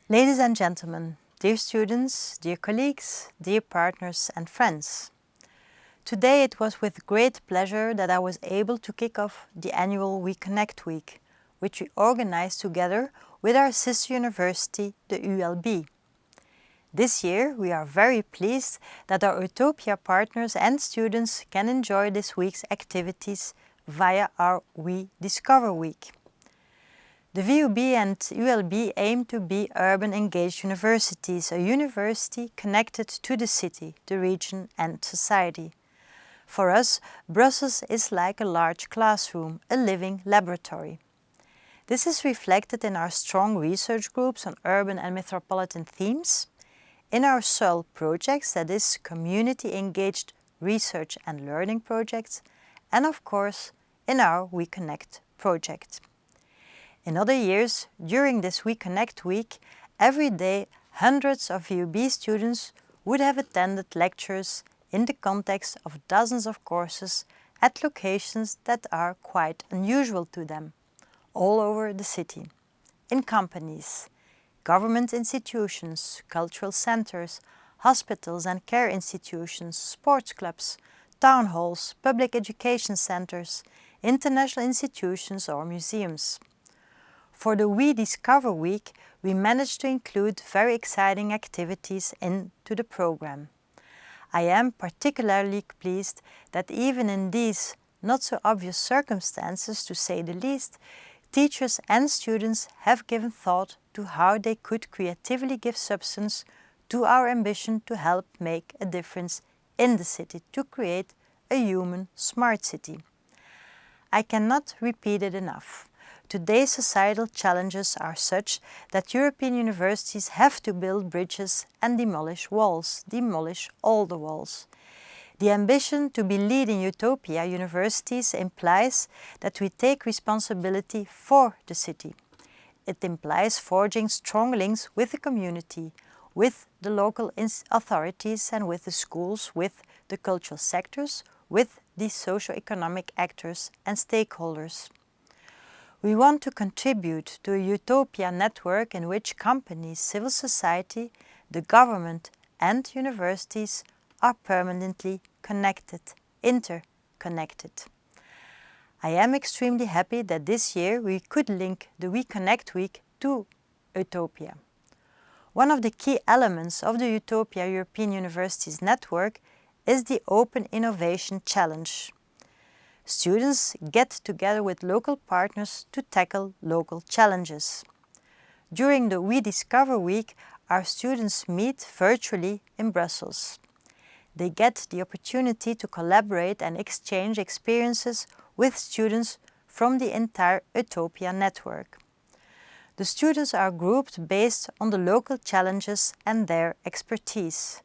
Ladies and gentlemen, dear students, dear colleagues, dear partners and friends. Today it was with great pleasure that I was able to kick off the annual weKONEKT week, which we organized together with our sister university, the ULB. This year we are very pleased that our EUTOPIA partners and students can enjoy this week's activities via our weDISCOVER week. The VUB and ULB aim to be urban engaged universities, a university connected to the city, the region and society. For us, Brussels is like a large classroom, a living laboratory. This is reflected in our strong research groups on urban and metropolitan themes, in our SOL projects, that is, community engaged research and learning projects, and of course in our weKONEKT project. In other years, during this weKONEKT week, every day hundreds of VUB students would have attended lectures in the context of dozens of courses at locations that are quite unusual to them, all over the city, in companies, government institutions, cultural centers, hospitals and care institutions, sports clubs, town halls, public education centers, international institutions or museums. For the weDISCOVER week, we managed to include very exciting activities into the program. I am particularly pleased that even in these not so obvious circumstances, to say the least, teachers and students have given thought to how they could creatively give substance to our ambition to help make a difference in the city, to create a human smart city. I cannot repeat it enough. Today's societal challenges are such that European universities have to build bridges and demolish walls, demolish all the walls. The ambition to be leading utopia universities implies that we take responsibility for the city. It implies forging strong links with the community, with the local authorities and with the schools, with the cultural sectors, with the socio-economic actors and stakeholders. We want to contribute to a utopia network in which companies, civil society, the government and universities are permanently connected, interconnected. I am extremely happy that this year we could link the weKONEKT week to EUTOPIA. One of the key elements of the EUTOPIA European Universities Network is the Open Innovation Challenge. Students get together with local partners to tackle local challenges. During the weDISCOVER week, our students meet virtually in Brussels. They get the opportunity to collaborate and exchange experiences with students from the entire EUTOPIA network. The students are grouped based on the local challenges and their expertise.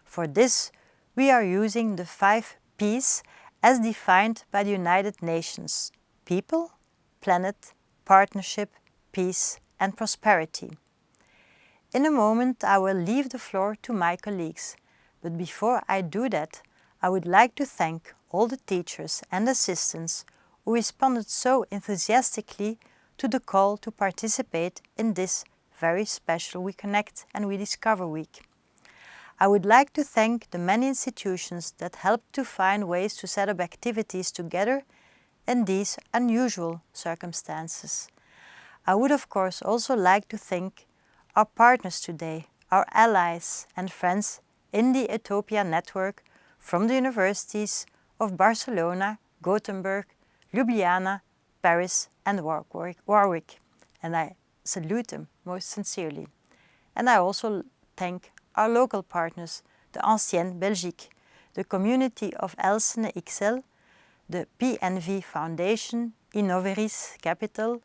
For this, we are using the 5 P's as defined by the United Nations: people, planet, partnership, peace and prosperity. In a moment I will leave the floor to my colleagues, but before I do that, I would like to thank all the teachers and assistants who responded so enthusiastically to the call to participate in this very special weKONEKT and weDISCOVER week. I would like to thank the many institutions that helped to find ways to set up activities together in these unusual circumstances. I would of course also like to thank our partners today, our allies and friends in the EUTOPIA network from the universities of Barcelona, Gothenburg, Ljubljana, Paris and Warwick. And I salute them most sincerely. And I also thank our local partners, the Ancienne Belgique, the community of Elsene XL, the PNV Foundation, Innoveris Capital,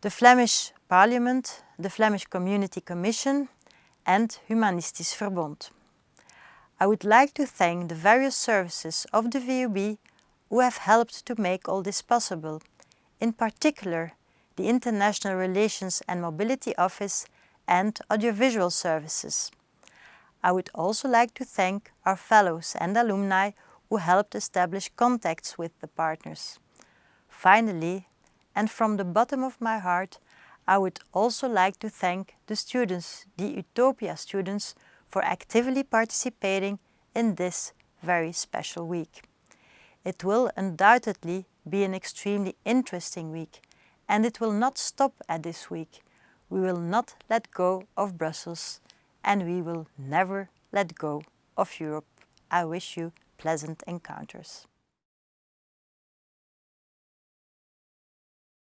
the Flemish Parliament, the Flemish Community Commission and Humanistisch Verbond. I would like to thank the various services of the VUB who have helped to make all this possible, in particular the International Relations and Mobility Office and audiovisual services. I would also like to thank our fellows and alumni who helped establish contacts with the partners. Finally, and from the bottom of my heart, I would also like to thank the students, the EUTOPIA students, for actively participating in this very special week. It will undoubtedly be an extremely interesting week, and it will not stop at this week. We will not let go of Brussels, and we will never let go of Europe. I wish you pleasant encounters.